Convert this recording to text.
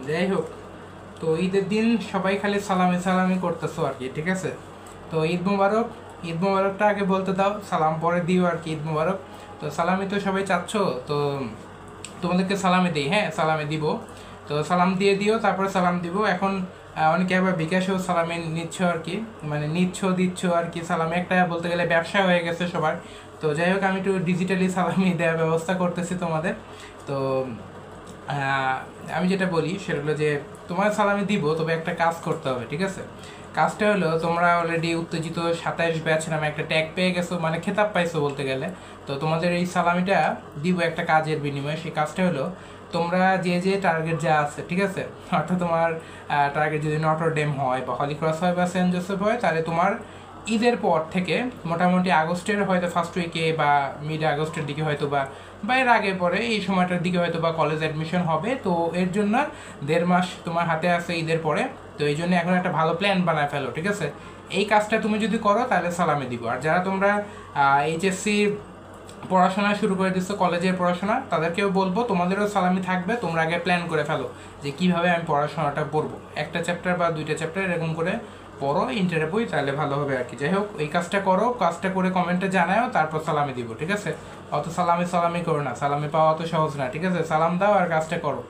যাই হোক, তো ঈদের দিন সবাই খালি সালামি সালামি করতেছো আর কি, ঠিক আছে? তো ঈদ মুবারক। ঈদ মুবারকটা আগে বলতে দাও, সালাম পরে দিও আর কি। ঈদ মুবারক। তো সালামি তো সবাই চাচ্ছ, তো তোমাদেরকে সালামি দিই, হ্যাঁ সালামি দিব। তো সালাম দিয়ে দিও, তারপরে সালাম দিব। এখন অনেকে আবার বিকাশেও সালামি নিচ্ছ আর কি, মানে নিচ্ছ দিচ্ছ আর কি। সালামি একটা বলতে গেলে ব্যবসা হয়ে গেছে সবার। তো যাই হোক, আমি একটু ডিজিটালি সালামি দেওয়ার ব্যবস্থা করতেছি তোমাদের। তো আহ, আমি যেটা বলি সেটা হলো যে তোমার সালামি দিব, তবে একটা কাজ করতে হবে, ঠিক আছে? কাজটা হলো, তোমরা অলরেডি উত্তেজিত 27 ব্যাচ নামে একটা ট্যাগ পেয়ে গেছো, মানে খেতাব পাইছো বলতে গেলে। তো তোমাদের এই সালামিটা দিব একটা কাজের বিনিময়ে। সেই কাজটা হলো, তোমরা যে যে টার্গেট যা আছে, ঠিক আছে, অর্থাৎ তোমার টার্গেট যদি নটর ডেম হয় বা হলি ক্রস হয় বা সেন্ট জোসেফ হয়, তাহলে তোমার ঈদের পর থেকে মোটামুটি আগস্টের হয়তো ফার্স্ট উইকে বা মিড আগস্টের দিকে হয়তো বা এর আগে পরে এই সময়টার দিকে হয়তো বা কলেজ অ্যাডমিশন হবে। তো এর জন্য 1.5 মাস তোমার হাতে আছে ঈদের পরে। তো এই জন্য এখন একটা ভালো প্ল্যান বানায় ফেলো, ঠিক আছে? এই কাজটা তুমি যদি করো তাহলে সালামি দিব। আর যারা তোমরা এইচএসসি পড়াশোনা শুরু করে দিচ্ছ, কলেজের পড়াশোনা, তাদেরকেও বলবো তোমাদেরও সালামি থাকবে। তোমরা আগে প্ল্যান করে ফেলো যে কিভাবে আমি পড়াশোনাটা পড়বো, একটা চ্যাপ্টার বা দুইটা চ্যাপ্টার এরকম করে পড়ো ইন্টারে বই, তাহলে ভালো হবে আর কি। যাই হোক, এই কাজটা করো, কাজটা করে কমেন্টে জানাও, তারপর সালামি দিব, ঠিক আছে? অত সালামি সালামি করো না, সালামি পাওয়া অত সহজ না, ঠিক আছে? সালাম দাও আর কাজটা করো।